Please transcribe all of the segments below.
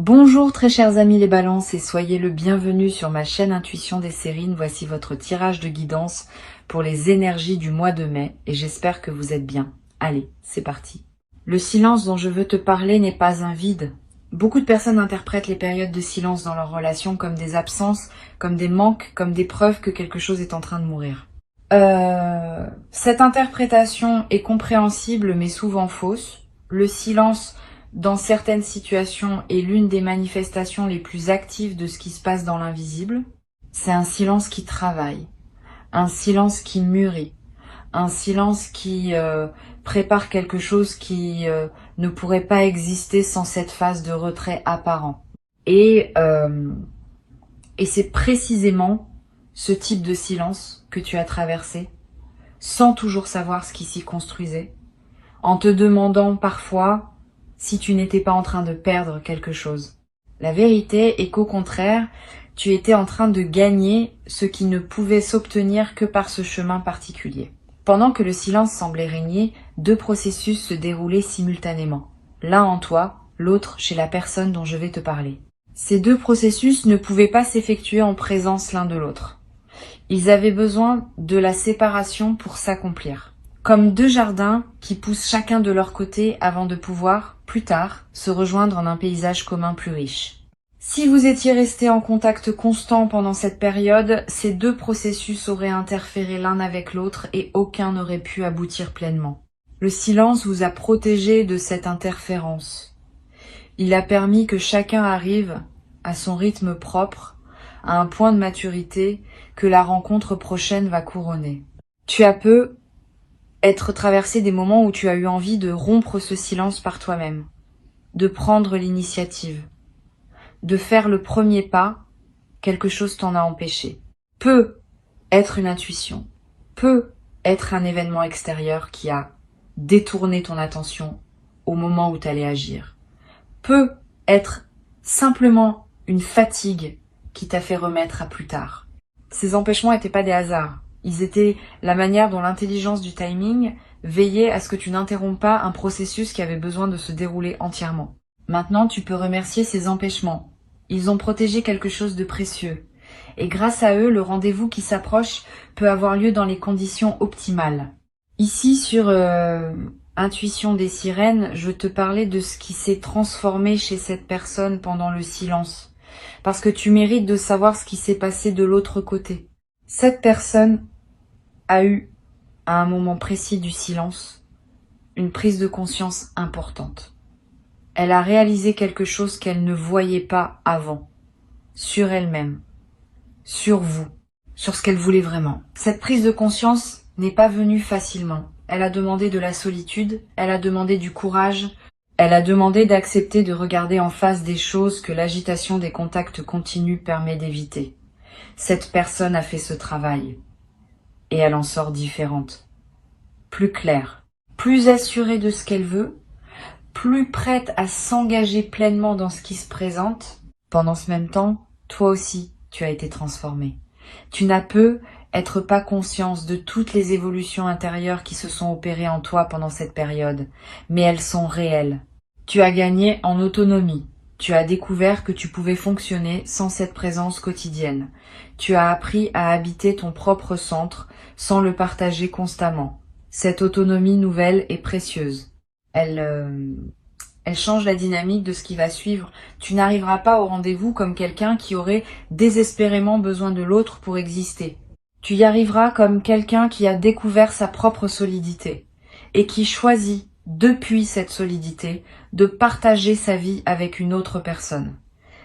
Bonjour très chers amis les balances et soyez le bienvenu sur ma chaîne Intuition des Sérines. Voici votre tirage de guidance pour les énergies du mois de mai et j'espère que vous êtes bien. Allez, c'est parti. Le silence dont je veux te parler n'est pas un vide. Beaucoup de personnes interprètent les périodes de silence dans leur relation comme des absences, comme des manques, comme des preuves que quelque chose est en train de mourir. Cette interprétation est compréhensible mais souvent fausse. Le silence dans certaines situations est l'une des manifestations les plus actives de ce qui se passe dans l'invisible. C'est un silence qui travaille, un silence qui mûrit, un silence qui prépare quelque chose qui ne pourrait pas exister sans cette phase de retrait apparent. Et c'est précisément ce type de silence que tu as traversé, sans toujours savoir ce qui s'y construisait, en te demandant parfois si tu n'étais pas en train de perdre quelque chose. La vérité est qu'au contraire, tu étais en train de gagner ce qui ne pouvait s'obtenir que par ce chemin particulier. Pendant que le silence semblait régner, deux processus se déroulaient simultanément. L'un en toi, l'autre chez la personne dont je vais te parler. Ces deux processus ne pouvaient pas s'effectuer en présence l'un de l'autre. Ils avaient besoin de la séparation pour s'accomplir. Comme deux jardins qui poussent chacun de leur côté avant de pouvoir, plus tard, se rejoindre en un paysage commun plus riche. Si vous étiez restés en contact constant pendant cette période, ces deux processus auraient interféré l'un avec l'autre et aucun n'aurait pu aboutir pleinement. Le silence vous a protégé de cette interférence. Il a permis que chacun arrive à son rythme propre, à un point de maturité que la rencontre prochaine va couronner. Tu as peu être traversé des moments où tu as eu envie de rompre ce silence par toi-même, de prendre l'initiative, de faire le premier pas, quelque chose t'en a empêché. Peut être une intuition, peut être un événement extérieur qui a détourné ton attention au moment où tu allais agir, peut être simplement une fatigue qui t'a fait remettre à plus tard. Ces empêchements n'étaient pas des hasards. Ils étaient la manière dont l'intelligence du timing veillait à ce que tu n'interromps pas un processus qui avait besoin de se dérouler entièrement. Maintenant, tu peux remercier ces empêchements. Ils ont protégé quelque chose de précieux. Et grâce à eux, le rendez-vous qui s'approche peut avoir lieu dans les conditions optimales. Ici, sur Intuition des Sirènes, je te parlais de ce qui s'est transformé chez cette personne pendant le silence. Parce que tu mérites de savoir ce qui s'est passé de l'autre côté. Cette personne a eu, à un moment précis du silence, une prise de conscience importante. Elle a réalisé quelque chose qu'elle ne voyait pas avant, sur elle-même, sur vous, sur ce qu'elle voulait vraiment. Cette prise de conscience n'est pas venue facilement. Elle a demandé de la solitude, elle a demandé du courage, elle a demandé d'accepter de regarder en face des choses que l'agitation des contacts continus permet d'éviter. Cette personne a fait ce travail. Et elle en sort différente. Plus claire, plus assurée de ce qu'elle veut, plus prête à s'engager pleinement dans ce qui se présente. Pendant ce même temps, toi aussi, tu as été transformé. Tu n'as peu être pas conscience de toutes les évolutions intérieures qui se sont opérées en toi pendant cette période, mais elles sont réelles. Tu as gagné en autonomie. Tu as découvert que tu pouvais fonctionner sans cette présence quotidienne. Tu as appris à habiter ton propre centre sans le partager constamment. Cette autonomie nouvelle est précieuse. Elle change la dynamique de ce qui va suivre. Tu n'arriveras pas au rendez-vous comme quelqu'un qui aurait désespérément besoin de l'autre pour exister. Tu y arriveras comme quelqu'un qui a découvert sa propre solidité et qui choisit, depuis cette solidité, de partager sa vie avec une autre personne.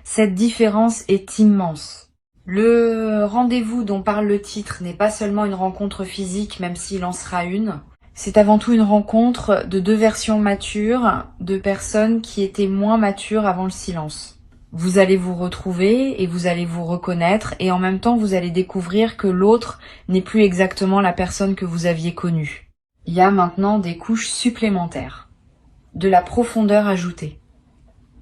Cette différence est immense. Le rendez-vous dont parle le titre n'est pas seulement une rencontre physique, même s'il en sera une. C'est avant tout une rencontre de deux versions matures, de personnes qui étaient moins matures avant le silence. Vous allez vous retrouver et vous allez vous reconnaître et en même temps vous allez découvrir que l'autre n'est plus exactement la personne que vous aviez connue. Il y a maintenant des couches supplémentaires, de la profondeur ajoutée,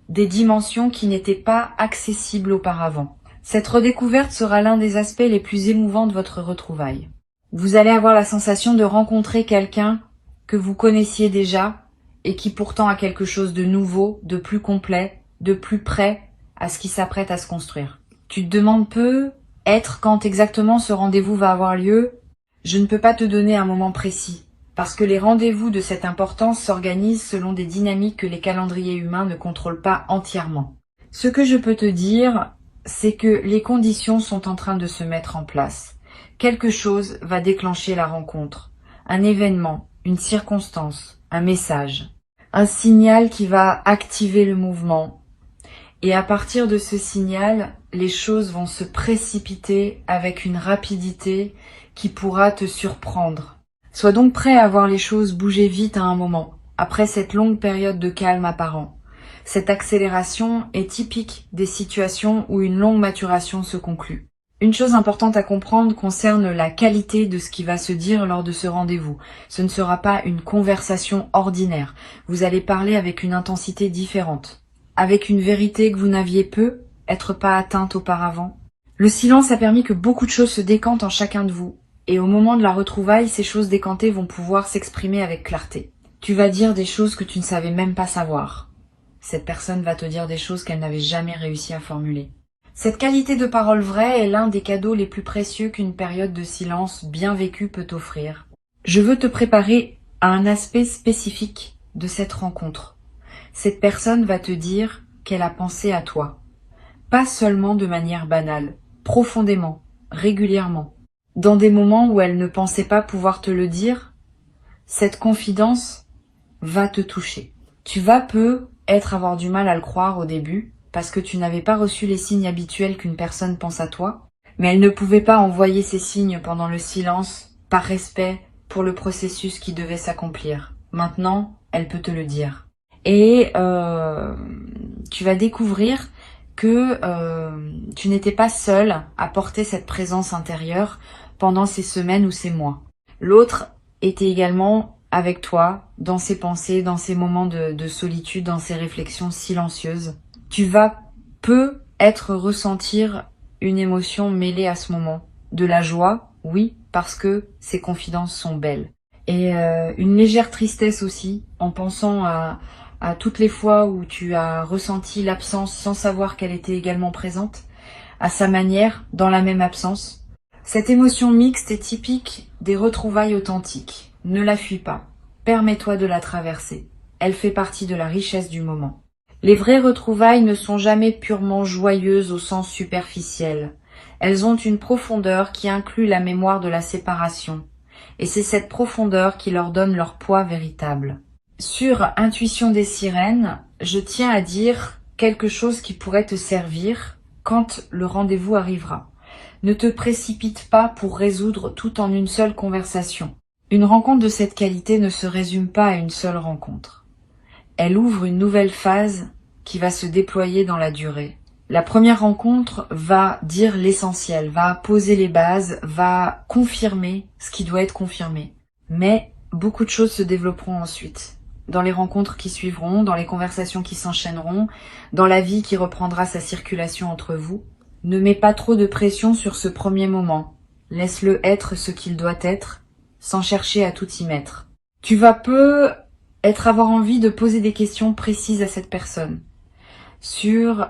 des dimensions qui n'étaient pas accessibles auparavant. Cette redécouverte sera l'un des aspects les plus émouvants de votre retrouvaille. Vous allez avoir la sensation de rencontrer quelqu'un que vous connaissiez déjà et qui pourtant a quelque chose de nouveau, de plus complet, de plus près à ce qui s'apprête à se construire. Tu te demandes peu être quand exactement ce rendez-vous va avoir lieu. Je ne peux pas te donner un moment précis, parce que les rendez-vous de cette importance s'organisent selon des dynamiques que les calendriers humains ne contrôlent pas entièrement. Ce que je peux te dire, c'est que les conditions sont en train de se mettre en place. Quelque chose va déclencher la rencontre. Un événement, une circonstance, un message. Un signal qui va activer le mouvement. Et à partir de ce signal, les choses vont se précipiter avec une rapidité qui pourra te surprendre. Sois donc prêt à voir les choses bouger vite à un moment, après cette longue période de calme apparent. Cette accélération est typique des situations où une longue maturation se conclut. Une chose importante à comprendre concerne la qualité de ce qui va se dire lors de ce rendez-vous. Ce ne sera pas une conversation ordinaire. Vous allez parler avec une intensité différente, avec une vérité que vous n'aviez peut-être pas atteinte auparavant. Le silence a permis que beaucoup de choses se décantent en chacun de vous. Et au moment de la retrouvaille, ces choses décantées vont pouvoir s'exprimer avec clarté. Tu vas dire des choses que tu ne savais même pas savoir. Cette personne va te dire des choses qu'elle n'avait jamais réussi à formuler. Cette qualité de parole vraie est l'un des cadeaux les plus précieux qu'une période de silence bien vécue peut offrir. Je veux te préparer à un aspect spécifique de cette rencontre. Cette personne va te dire qu'elle a pensé à toi. Pas seulement de manière banale, profondément, régulièrement. Dans des moments où elle ne pensait pas pouvoir te le dire, cette confidence va te toucher. Tu vas peut-être avoir du mal à le croire au début, parce que tu n'avais pas reçu les signes habituels qu'une personne pense à toi, mais elle ne pouvait pas envoyer ces signes pendant le silence, par respect pour le processus qui devait s'accomplir. Maintenant, elle peut te le dire. Et tu vas découvrir que tu n'étais pas seule à porter cette présence intérieure pendant ces semaines ou ces mois. L'autre était également avec toi, dans ses pensées, dans ces moments de solitude, dans ces réflexions silencieuses. Tu vas peut-être ressentir une émotion mêlée à ce moment. De la joie, oui, parce que ces confidences sont belles. Et une légère tristesse aussi, en pensant à toutes les fois où tu as ressenti l'absence sans savoir qu'elle était également présente, à sa manière, dans la même absence. Cette émotion mixte est typique des retrouvailles authentiques. Ne la fuis pas. Permets-toi de la traverser. Elle fait partie de la richesse du moment. Les vraies retrouvailles ne sont jamais purement joyeuses au sens superficiel. Elles ont une profondeur qui inclut la mémoire de la séparation. Et c'est cette profondeur qui leur donne leur poids véritable. Sur Intuition des sirènes, je tiens à dire quelque chose qui pourrait te servir quand le rendez-vous arrivera. Ne te précipite pas pour résoudre tout en une seule conversation. Une rencontre de cette qualité ne se résume pas à une seule rencontre. Elle ouvre une nouvelle phase qui va se déployer dans la durée. La première rencontre va dire l'essentiel, va poser les bases, va confirmer ce qui doit être confirmé. Mais beaucoup de choses se développeront ensuite. Dans les rencontres qui suivront, dans les conversations qui s'enchaîneront, dans la vie qui reprendra sa circulation entre vous. Ne mets pas trop de pression sur ce premier moment. Laisse-le être ce qu'il doit être, sans chercher à tout y mettre. Tu vas peut-être avoir envie de poser des questions précises à cette personne sur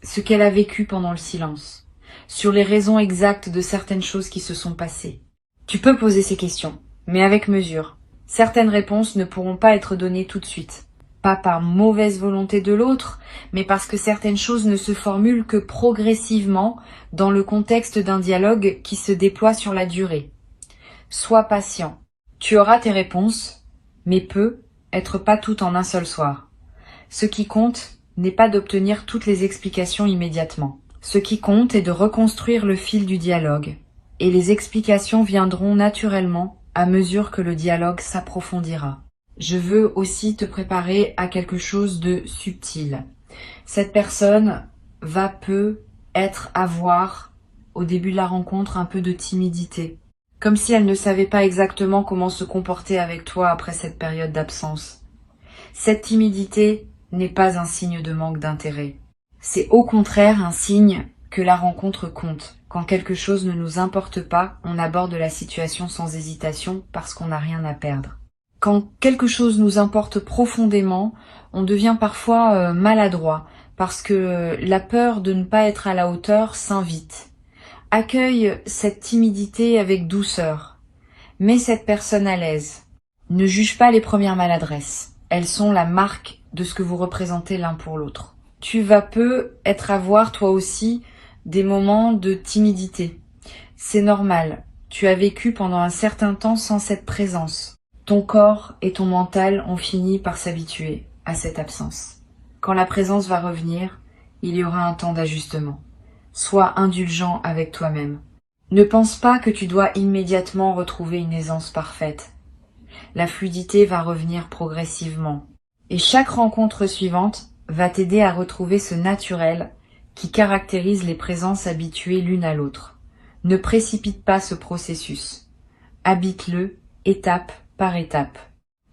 ce qu'elle a vécu pendant le silence, sur les raisons exactes de certaines choses qui se sont passées. Tu peux poser ces questions, mais avec mesure. Certaines réponses ne pourront pas être données tout de suite. Pas par mauvaise volonté de l'autre, mais parce que certaines choses ne se formulent que progressivement dans le contexte d'un dialogue qui se déploie sur la durée. Sois patient. Tu auras tes réponses, mais peut-être pas toutes en un seul soir. Ce qui compte n'est pas d'obtenir toutes les explications immédiatement. Ce qui compte est de reconstruire le fil du dialogue, et les explications viendront naturellement à mesure que le dialogue s'approfondira. Je veux aussi te préparer à quelque chose de subtil. Cette personne va peut-être avoir, au début de la rencontre, un peu de timidité. Comme si elle ne savait pas exactement comment se comporter avec toi après cette période d'absence. Cette timidité n'est pas un signe de manque d'intérêt. C'est au contraire un signe que la rencontre compte. Quand quelque chose ne nous importe pas, on aborde la situation sans hésitation parce qu'on n'a rien à perdre. Quand quelque chose nous importe profondément, on devient parfois maladroit parce que la peur de ne pas être à la hauteur s'invite. Accueille cette timidité avec douceur. Mets cette personne à l'aise. Ne juge pas les premières maladresses. Elles sont la marque de ce que vous représentez l'un pour l'autre. Tu vas peu être à voir toi aussi des moments de timidité. C'est normal. Tu as vécu pendant un certain temps sans cette présence. Ton corps et ton mental ont fini par s'habituer à cette absence. Quand la présence va revenir, il y aura un temps d'ajustement. Sois indulgent avec toi-même. Ne pense pas que tu dois immédiatement retrouver une aisance parfaite. La fluidité va revenir progressivement. Et chaque rencontre suivante va t'aider à retrouver ce naturel qui caractérise les présences habituées l'une à l'autre. Ne précipite pas ce processus. Habite-le étape par étape.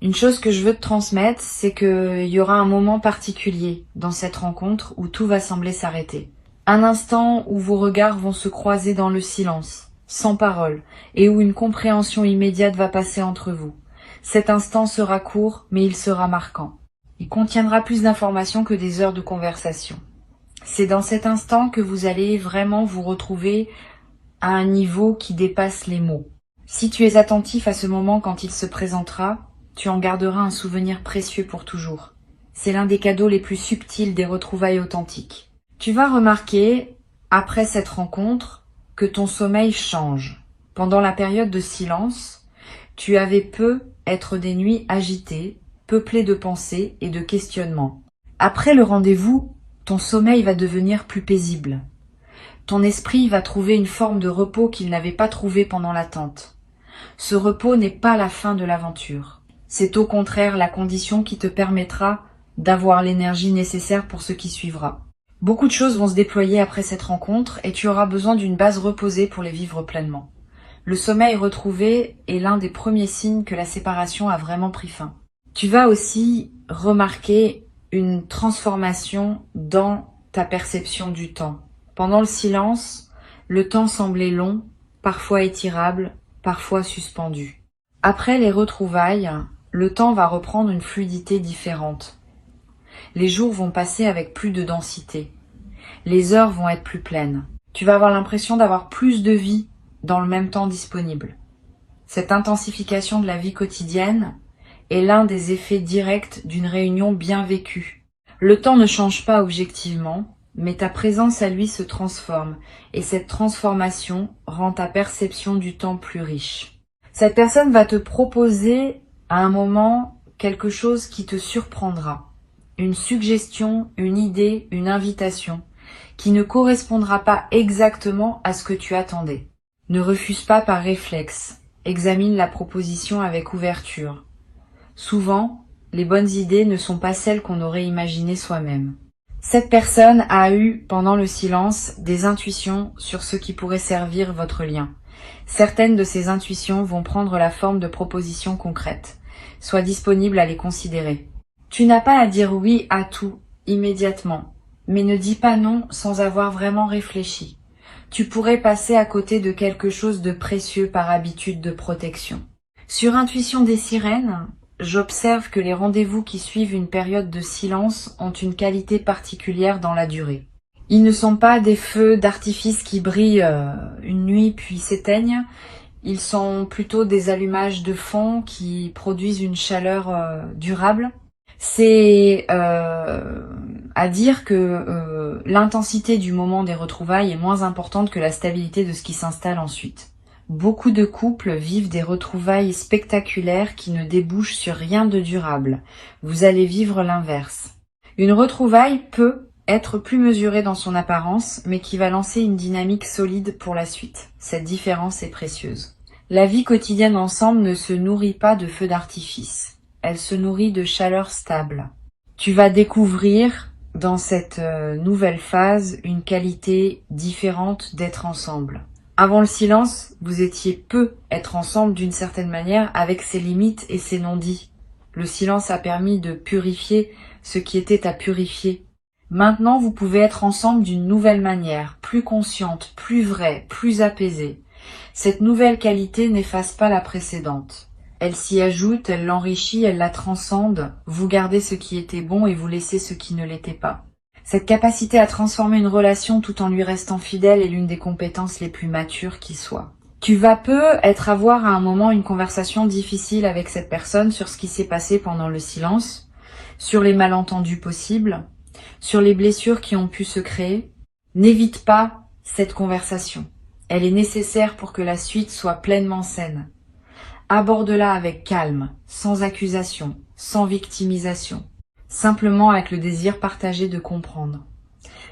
Une chose que je veux te transmettre, c'est qu'il y aura un moment particulier dans cette rencontre où tout va sembler s'arrêter. Un instant où vos regards vont se croiser dans le silence, sans parole, et où une compréhension immédiate va passer entre vous. Cet instant sera court, mais il sera marquant. Il contiendra plus d'informations que des heures de conversation. C'est dans cet instant que vous allez vraiment vous retrouver à un niveau qui dépasse les mots. Si tu es attentif à ce moment quand il se présentera, tu en garderas un souvenir précieux pour toujours. C'est l'un des cadeaux les plus subtils des retrouvailles authentiques. Tu vas remarquer, après cette rencontre, que ton sommeil change. Pendant la période de silence, tu avais être des nuits agitées, peuplées de pensées et de questionnements. Après le rendez-vous, ton sommeil va devenir plus paisible. Ton esprit va trouver une forme de repos qu'il n'avait pas trouvé pendant l'attente. Ce repos n'est pas la fin de l'aventure. C'est au contraire la condition qui te permettra d'avoir l'énergie nécessaire pour ce qui suivra. Beaucoup de choses vont se déployer après cette rencontre et tu auras besoin d'une base reposée pour les vivre pleinement. Le sommeil retrouvé est l'un des premiers signes que la séparation a vraiment pris fin. Tu vas aussi remarquer une transformation dans ta perception du temps. Pendant le silence, le temps semblait long, parfois étirable, parfois suspendu. Après les retrouvailles, le temps va reprendre une fluidité différente. Les jours vont passer avec plus de densité. Les heures vont être plus pleines. Tu vas avoir l'impression d'avoir plus de vie dans le même temps disponible. Cette intensification de la vie quotidienne est l'un des effets directs d'une réunion bien vécue. Le temps ne change pas objectivement, mais ta présence à lui se transforme, et cette transformation rend ta perception du temps plus riche. Cette personne va te proposer à un moment quelque chose qui te surprendra. Une suggestion, une idée, une invitation, qui ne correspondra pas exactement à ce que tu attendais. Ne refuse pas par réflexe, examine la proposition avec ouverture. Souvent, les bonnes idées ne sont pas celles qu'on aurait imaginées soi-même. Cette personne a eu, pendant le silence, des intuitions sur ce qui pourrait servir votre lien. Certaines de ces intuitions vont prendre la forme de propositions concrètes. Sois disponible à les considérer. Tu n'as pas à dire oui à tout, immédiatement, mais ne dis pas non sans avoir vraiment réfléchi. Tu pourrais passer à côté de quelque chose de précieux par habitude de protection. Sur Intuition des sirènes, j'observe que les rendez-vous qui suivent une période de silence ont une qualité particulière dans la durée. Ils ne sont pas des feux d'artifice qui brillent une nuit puis s'éteignent. Ils sont plutôt des allumages de fond qui produisent une chaleur durable. C'est à dire que l'intensité du moment des retrouvailles est moins importante que la stabilité de ce qui s'installe ensuite. Beaucoup de couples vivent des retrouvailles spectaculaires qui ne débouchent sur rien de durable. Vous allez vivre l'inverse. Une retrouvaille peut être plus mesurée dans son apparence, mais qui va lancer une dynamique solide pour la suite. Cette différence est précieuse. La vie quotidienne ensemble ne se nourrit pas de feux d'artifice. Elle se nourrit de chaleur stable. Tu vas découvrir dans cette nouvelle phase une qualité différente d'être ensemble. Avant le silence, vous étiez peu être ensemble d'une certaine manière avec ses limites et ses non-dits. Le silence a permis de purifier ce qui était à purifier. Maintenant, vous pouvez être ensemble d'une nouvelle manière, plus consciente, plus vraie, plus apaisée. Cette nouvelle qualité n'efface pas la précédente. Elle s'y ajoute, elle l'enrichit, elle la transcende. Vous gardez ce qui était bon et vous laissez ce qui ne l'était pas. Cette capacité à transformer une relation tout en lui restant fidèle est l'une des compétences les plus matures qui soient. Tu vas peut-être avoir à un moment une conversation difficile avec cette personne sur ce qui s'est passé pendant le silence, sur les malentendus possibles, sur les blessures qui ont pu se créer. N'évite pas cette conversation. Elle est nécessaire pour que la suite soit pleinement saine. Aborde-la avec calme, sans accusation, sans victimisation, simplement avec le désir partagé de comprendre.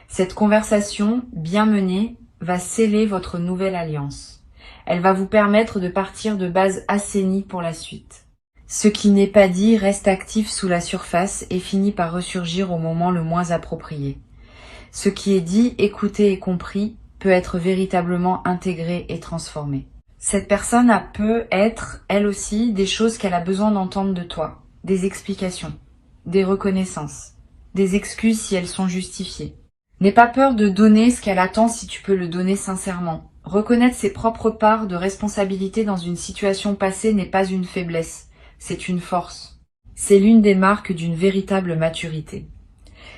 Cette conversation, bien menée, va sceller votre nouvelle alliance. Elle va vous permettre de partir de bases assainies pour la suite. Ce qui n'est pas dit reste actif sous la surface et finit par ressurgir au moment le moins approprié. Ce qui est dit, écouté et compris peut être véritablement intégré et transformé. Cette personne peut être, elle aussi, des choses qu'elle a besoin d'entendre de toi, des explications, des reconnaissances, des excuses si elles sont justifiées. N'aie pas peur de donner ce qu'elle attend si tu peux le donner sincèrement. Reconnaître ses propres parts de responsabilité dans une situation passée n'est pas une faiblesse, c'est une force. C'est l'une des marques d'une véritable maturité.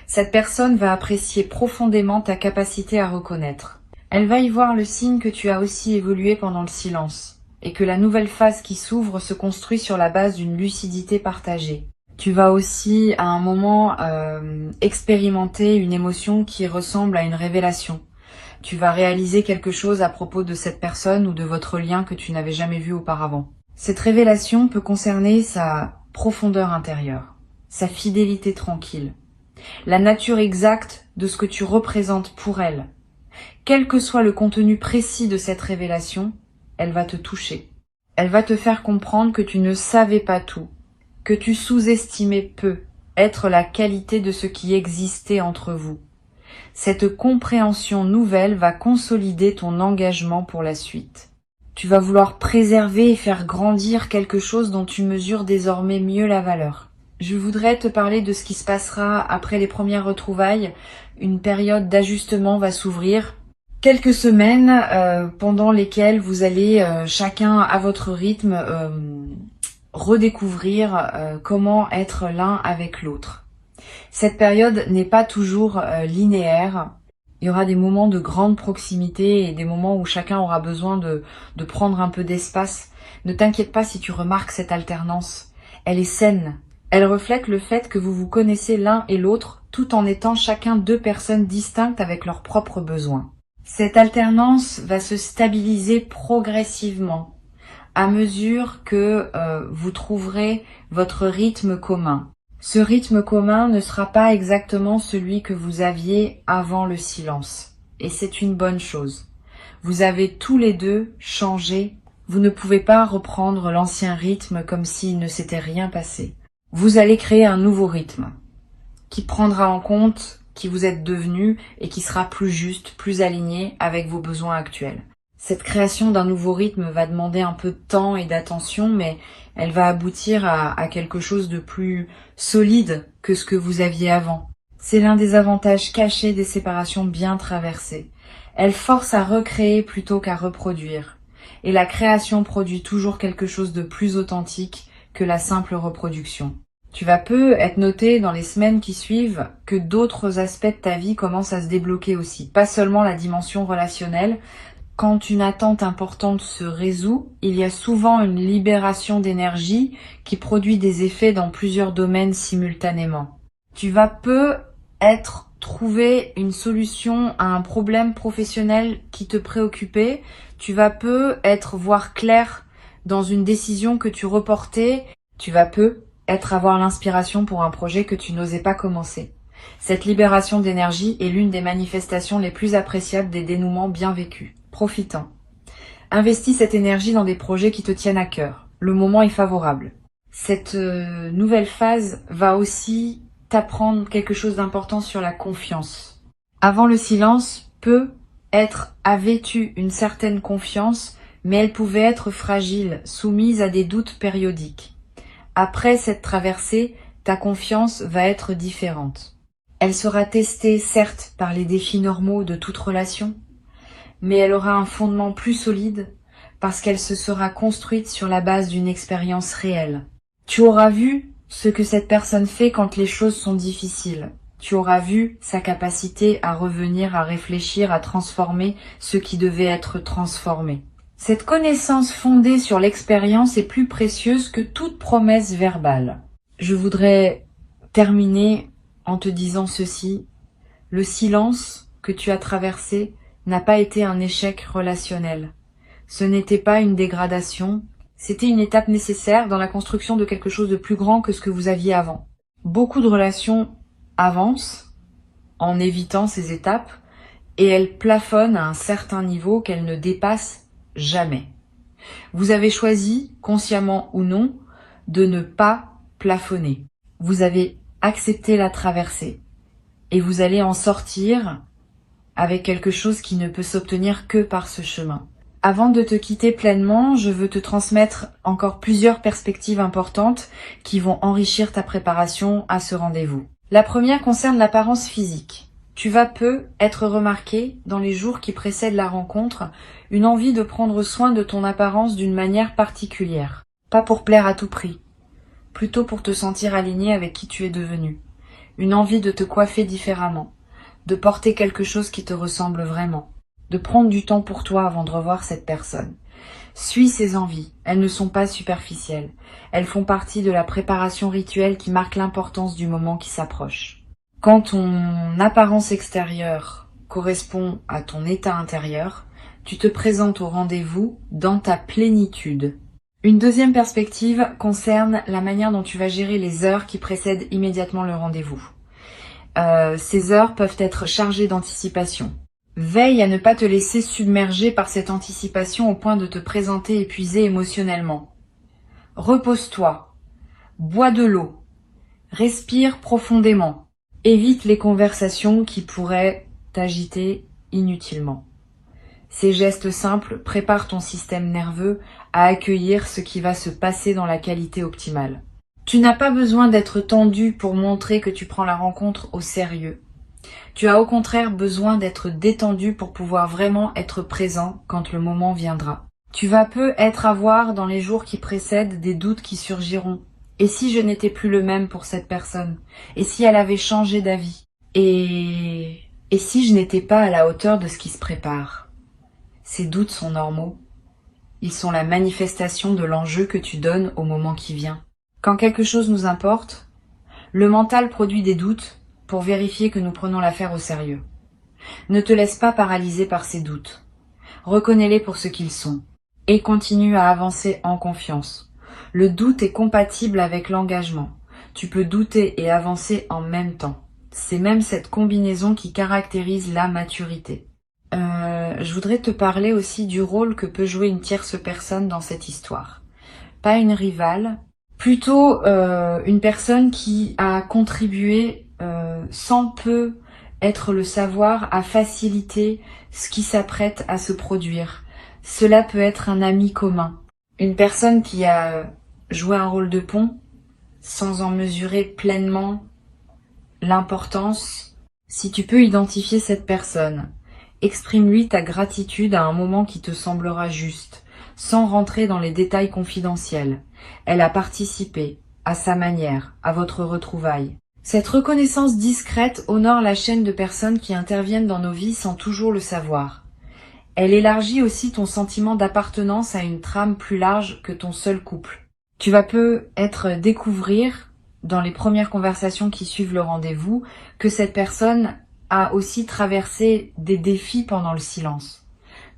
Cette personne va apprécier profondément ta capacité à reconnaître. Elle va y voir le signe que tu as aussi évolué pendant le silence, et que la nouvelle phase qui s'ouvre se construit sur la base d'une lucidité partagée. Tu vas aussi, à un moment, expérimenter une émotion qui ressemble à une révélation. Tu vas réaliser quelque chose à propos de cette personne ou de votre lien que tu n'avais jamais vu auparavant. Cette révélation peut concerner sa profondeur intérieure, sa fidélité tranquille, la nature exacte de ce que tu représentes pour elle. Quel que soit le contenu précis de cette révélation, elle va te toucher. Elle va te faire comprendre que tu ne savais pas tout, que tu sous-estimais peu être la qualité de ce qui existait entre vous. Cette compréhension nouvelle va consolider ton engagement pour la suite. Tu vas vouloir préserver et faire grandir quelque chose dont tu mesures désormais mieux la valeur. Je voudrais te parler de ce qui se passera après les premières retrouvailles. Une période d'ajustement va s'ouvrir. Quelques semaines pendant lesquelles vous allez chacun à votre rythme redécouvrir comment être l'un avec l'autre. Cette période n'est pas toujours linéaire. Il y aura des moments de grande proximité et des moments où chacun aura besoin de prendre un peu d'espace. Ne t'inquiète pas si tu remarques cette alternance. Elle est saine. Elle reflète le fait que vous vous connaissez l'un et l'autre tout en étant chacun deux personnes distinctes avec leurs propres besoins. Cette alternance va se stabiliser progressivement à mesure que vous trouverez votre rythme commun. Ce rythme commun ne sera pas exactement celui que vous aviez avant le silence. Et c'est une bonne chose. Vous avez tous les deux changé. Vous ne pouvez pas reprendre l'ancien rythme comme s'il ne s'était rien passé. Vous allez créer un nouveau rythme qui prendra en compte qui vous êtes devenu et qui sera plus juste, plus aligné avec vos besoins actuels. Cette création d'un nouveau rythme va demander un peu de temps et d'attention, mais elle va aboutir à quelque chose de plus solide que ce que vous aviez avant. C'est l'un des avantages cachés des séparations bien traversées. Elles forcent à recréer plutôt qu'à reproduire. Et la création produit toujours quelque chose de plus authentique que la simple reproduction. Tu vas être noté dans les semaines qui suivent que d'autres aspects de ta vie commencent à se débloquer aussi. Pas seulement la dimension relationnelle. Quand une attente importante se résout, il y a souvent une libération d'énergie qui produit des effets dans plusieurs domaines simultanément. Tu vas peut-être trouver une solution à un problème professionnel qui te préoccupait. Tu vas peut-être voir clair dans une décision que tu reportais. Tu vas peut-être avoir l'inspiration pour un projet que tu n'osais pas commencer. Cette libération d'énergie est l'une des manifestations les plus appréciables des dénouements bien vécus. Profitant. Investis cette énergie dans des projets qui te tiennent à cœur. Le moment est favorable. Cette nouvelle phase va aussi t'apprendre quelque chose d'important sur la confiance. Avant le silence, avait eu une certaine confiance, mais elle pouvait être fragile, soumise à des doutes périodiques. Après cette traversée, ta confiance va être différente. Elle sera testée, certes, par les défis normaux de toute relation, mais elle aura un fondement plus solide parce qu'elle se sera construite sur la base d'une expérience réelle. Tu auras vu ce que cette personne fait quand les choses sont difficiles. Tu auras vu sa capacité à revenir, à réfléchir, à transformer ce qui devait être transformé. Cette connaissance fondée sur l'expérience est plus précieuse que toute promesse verbale. Je voudrais terminer en te disant ceci. Le silence que tu as traversé n'a pas été un échec relationnel. Ce n'était pas une dégradation, c'était une étape nécessaire dans la construction de quelque chose de plus grand que ce que vous aviez avant. Beaucoup de relations avancent en évitant ces étapes et elles plafonnent à un certain niveau qu'elles ne dépassent jamais. Vous avez choisi, consciemment ou non, de ne pas plafonner. Vous avez accepté la traversée et vous allez en sortir avec quelque chose qui ne peut s'obtenir que par ce chemin. Avant de te quitter pleinement, je veux te transmettre encore plusieurs perspectives importantes qui vont enrichir ta préparation à ce rendez-vous. La première concerne l'apparence physique. Tu vas peu être remarqué dans les jours qui précèdent la rencontre, une envie de prendre soin de ton apparence d'une manière particulière. Pas pour plaire à tout prix, plutôt pour te sentir aligné avec qui tu es devenu. Une envie de te coiffer différemment, de porter quelque chose qui te ressemble vraiment, de prendre du temps pour toi avant de revoir cette personne. Suis ces envies, elles ne sont pas superficielles, elles font partie de la préparation rituelle qui marque l'importance du moment qui s'approche. Quand ton apparence extérieure correspond à ton état intérieur, tu te présentes au rendez-vous dans ta plénitude. Une deuxième perspective concerne la manière dont tu vas gérer les heures qui précèdent immédiatement le rendez-vous. Ces heures peuvent être chargées d'anticipation. Veille à ne pas te laisser submerger par cette anticipation au point de te présenter épuisé émotionnellement. Repose-toi, bois de l'eau, respire profondément, évite les conversations qui pourraient t'agiter inutilement. Ces gestes simples préparent ton système nerveux à accueillir ce qui va se passer dans la qualité optimale. Tu n'as pas besoin d'être tendu pour montrer que tu prends la rencontre au sérieux. Tu as au contraire besoin d'être détendu pour pouvoir vraiment être présent quand le moment viendra. Tu vas peu être à voir dans les jours qui précèdent des doutes qui surgiront. Et si je n'étais plus le même pour cette personne? Et si elle avait changé d'avis? Et si je n'étais pas à la hauteur de ce qui se prépare? Ces doutes sont normaux. Ils sont la manifestation de l'enjeu que tu donnes au moment qui vient. Quand quelque chose nous importe, le mental produit des doutes pour vérifier que nous prenons l'affaire au sérieux. Ne te laisse pas paralyser par ces doutes. Reconnais-les pour ce qu'ils sont et continue à avancer en confiance. Le doute est compatible avec l'engagement. Tu peux douter et avancer en même temps. C'est même cette combinaison qui caractérise la maturité. Je voudrais te parler aussi du rôle que peut jouer une tierce personne dans cette histoire. Pas une rivale, plutôt une personne qui a contribué sans peu être le savoir à faciliter ce qui s'apprête à se produire. Cela peut être un ami commun, une personne qui a joué un rôle de pont sans en mesurer pleinement l'importance. Si tu peux identifier cette personne, exprime-lui ta gratitude à un moment qui te semblera juste, sans rentrer dans les détails confidentiels. Elle a participé, à sa manière, à votre retrouvaille. Cette reconnaissance discrète honore la chaîne de personnes qui interviennent dans nos vies sans toujours le savoir. Elle élargit aussi ton sentiment d'appartenance à une trame plus large que ton seul couple. Tu vas peut-être découvrir, dans les premières conversations qui suivent le rendez-vous, que cette personne a aussi traversé des défis pendant le silence.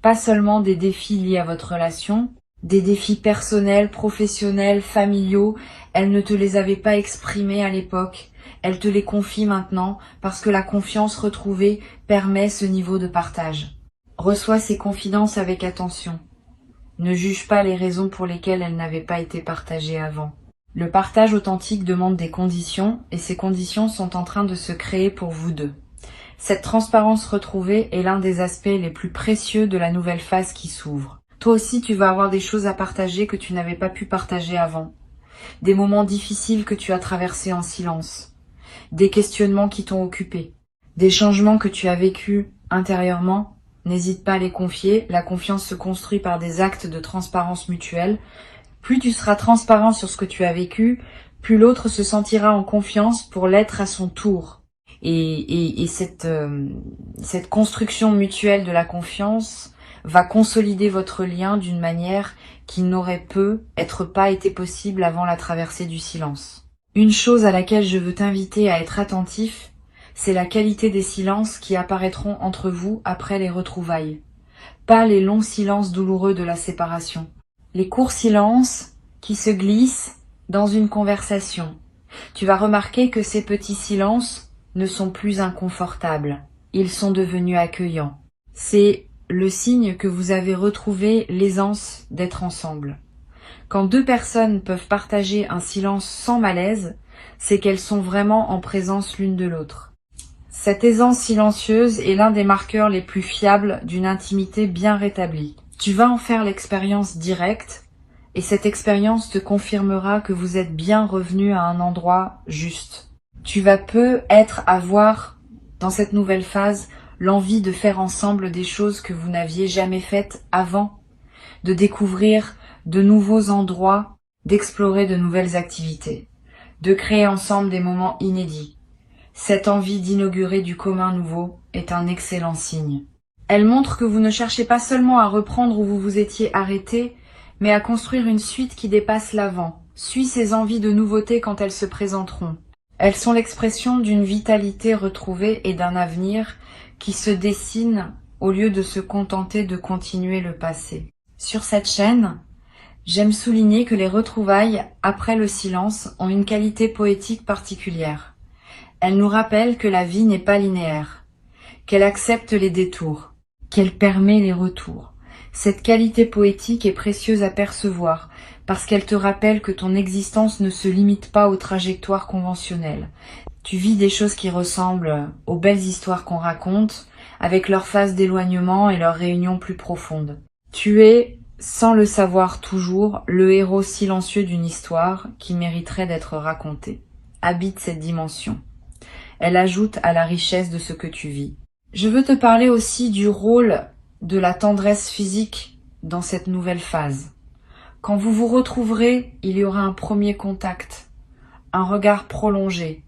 Pas seulement des défis liés à votre relation, des défis personnels, professionnels, familiaux. Elle ne te les avait pas exprimés à l'époque. Elle te les confie maintenant parce que la confiance retrouvée permet ce niveau de partage. Reçois ces confidences avec attention. Ne juge pas les raisons pour lesquelles elles n'avaient pas été partagées avant. Le partage authentique demande des conditions et ces conditions sont en train de se créer pour vous deux. Cette transparence retrouvée est l'un des aspects les plus précieux de la nouvelle phase qui s'ouvre. Toi aussi, tu vas avoir des choses à partager que tu n'avais pas pu partager avant. Des moments difficiles que tu as traversés en silence. Des questionnements qui t'ont occupé. Des changements que tu as vécus intérieurement n'hésite pas à les confier. La confiance se construit par des actes de transparence mutuelle. Plus tu seras transparent sur ce que tu as vécu, plus l'autre se sentira en confiance pour l'être à son tour. Et cette construction mutuelle de la confiance va consolider votre lien d'une manière qui n'aurait pas été possible avant la traversée du silence. Une chose à laquelle je veux t'inviter à être attentif, c'est la qualité des silences qui apparaîtront entre vous après les retrouvailles. Pas les longs silences douloureux de la séparation. Les courts silences qui se glissent dans une conversation. Tu vas remarquer que ces petits silences ne sont plus inconfortables. Ils sont devenus accueillants. C'est le signe que vous avez retrouvé l'aisance d'être ensemble. Quand deux personnes peuvent partager un silence sans malaise, c'est qu'elles sont vraiment en présence l'une de l'autre. Cette aisance silencieuse est l'un des marqueurs les plus fiables d'une intimité bien rétablie. Tu vas en faire l'expérience directe, et cette expérience te confirmera que vous êtes bien revenu à un endroit juste. Tu vas peut-être avoir, dans cette nouvelle phase, l'envie de faire ensemble des choses que vous n'aviez jamais faites avant, de découvrir de nouveaux endroits, d'explorer de nouvelles activités, de créer ensemble des moments inédits. Cette envie d'inaugurer du commun nouveau est un excellent signe. Elle montre que vous ne cherchez pas seulement à reprendre où vous vous étiez arrêté, mais à construire une suite qui dépasse l'avant. Suis ces envies de nouveauté quand elles se présenteront. Elles sont l'expression d'une vitalité retrouvée et d'un avenir qui se dessine au lieu de se contenter de continuer le passé. Sur cette chaîne, j'aime souligner que les retrouvailles après le silence ont une qualité poétique particulière. Elles nous rappellent que la vie n'est pas linéaire, qu'elle accepte les détours, qu'elle permet les retours. Cette qualité poétique est précieuse à percevoir parce qu'elle te rappelle que ton existence ne se limite pas aux trajectoires conventionnelles. Tu vis des choses qui ressemblent aux belles histoires qu'on raconte, avec leurs phases d'éloignement et leurs réunions plus profondes. Tu es, sans le savoir toujours, le héros silencieux d'une histoire qui mériterait d'être racontée. Habite cette dimension. Elle ajoute à la richesse de ce que tu vis. Je veux te parler aussi du rôle de la tendresse physique dans cette nouvelle phase. Quand vous vous retrouverez, il y aura un premier contact, un regard prolongé.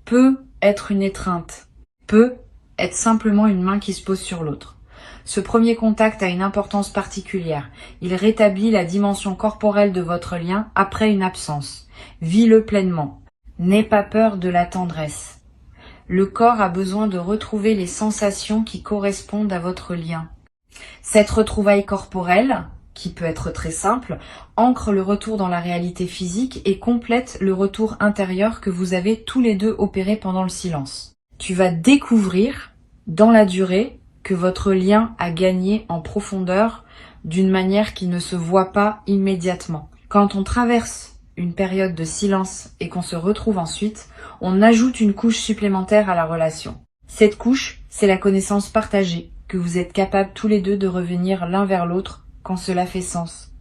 Peut être une étreinte, peut être simplement une main qui se pose sur l'autre. Ce premier contact a une importance particulière. Il rétablit la dimension corporelle de votre lien après une absence. Vis-le pleinement. N'aie pas peur de la tendresse. Le corps a besoin de retrouver les sensations qui correspondent à votre lien. Cette retrouvaille corporelle, qui peut être très simple, ancre le retour dans la réalité physique et complète le retour intérieur que vous avez tous les deux opéré pendant le silence. Tu vas découvrir, dans la durée, que votre lien a gagné en profondeur d'une manière qui ne se voit pas immédiatement. Quand on traverse une période de silence et qu'on se retrouve ensuite, on ajoute une couche supplémentaire à la relation. Cette couche, c'est la connaissance partagée, que vous êtes capables tous les deux de revenir l'un vers l'autre quand cela fait sens.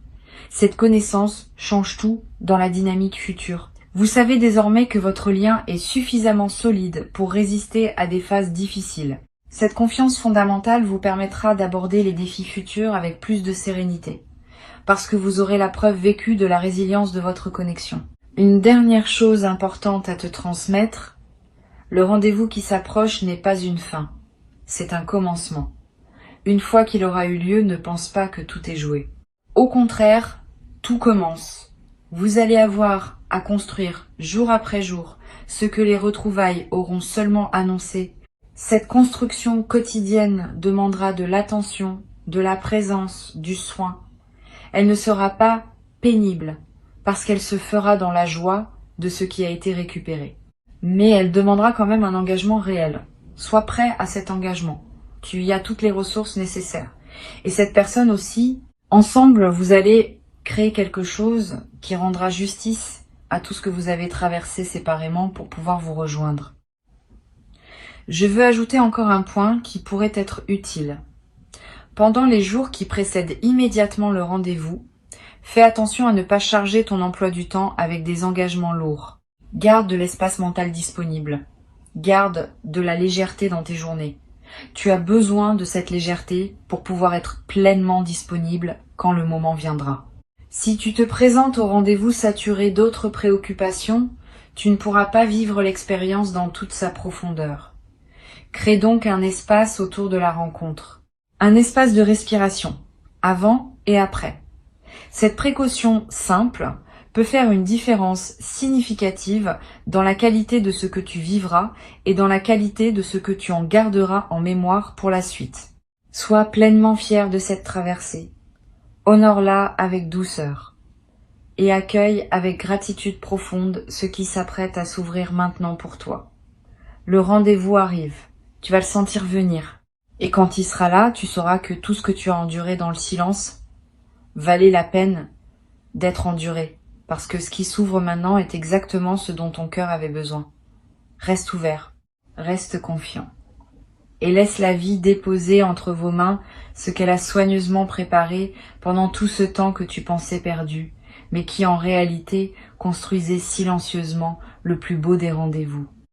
Cette connaissance change tout dans la dynamique future. Vous savez désormais que votre lien est suffisamment solide pour résister à des phases difficiles. Cette confiance fondamentale vous permettra d'aborder les défis futurs avec plus de sérénité, parce que vous aurez la preuve vécue de la résilience de votre connexion. Une dernière chose importante à te transmettre, le rendez-vous qui s'approche n'est pas une fin, c'est un commencement. Une fois qu'il aura eu lieu, ne pense pas que tout est joué. Au contraire, tout commence. Vous allez avoir à construire jour après jour ce que les retrouvailles auront seulement annoncé. Cette construction quotidienne demandera de l'attention, de la présence, du soin. Elle ne sera pas pénible parce qu'elle se fera dans la joie de ce qui a été récupéré. Mais elle demandera quand même un engagement réel. Sois prêt à cet engagement. Tu y as toutes les ressources nécessaires. Et cette personne aussi, ensemble, vous allez créer quelque chose qui rendra justice à tout ce que vous avez traversé séparément pour pouvoir vous rejoindre. Je veux ajouter encore un point qui pourrait être utile. Pendant les jours qui précèdent immédiatement le rendez-vous, fais attention à ne pas charger ton emploi du temps avec des engagements lourds. Garde de l'espace mental disponible. Garde de la légèreté dans tes journées. Tu as besoin de cette légèreté pour pouvoir être pleinement disponible quand le moment viendra. Si tu te présentes au rendez-vous saturé d'autres préoccupations, tu ne pourras pas vivre l'expérience dans toute sa profondeur. Crée donc un espace autour de la rencontre. Un espace de respiration, avant et après. Cette précaution simple peut faire une différence significative dans la qualité de ce que tu vivras et dans la qualité de ce que tu en garderas en mémoire pour la suite. Sois pleinement fier de cette traversée. Honore-la avec douceur et accueille avec gratitude profonde ce qui s'apprête à s'ouvrir maintenant pour toi. Le rendez-vous arrive, tu vas le sentir venir. Et quand il sera là, tu sauras que tout ce que tu as enduré dans le silence valait la peine d'être enduré, parce que ce qui s'ouvre maintenant est exactement ce dont ton cœur avait besoin. Reste ouvert, reste confiant, et laisse la vie déposer entre vos mains ce qu'elle a soigneusement préparé pendant tout ce temps que tu pensais perdu, mais qui en réalité construisait silencieusement le plus beau des rendez-vous.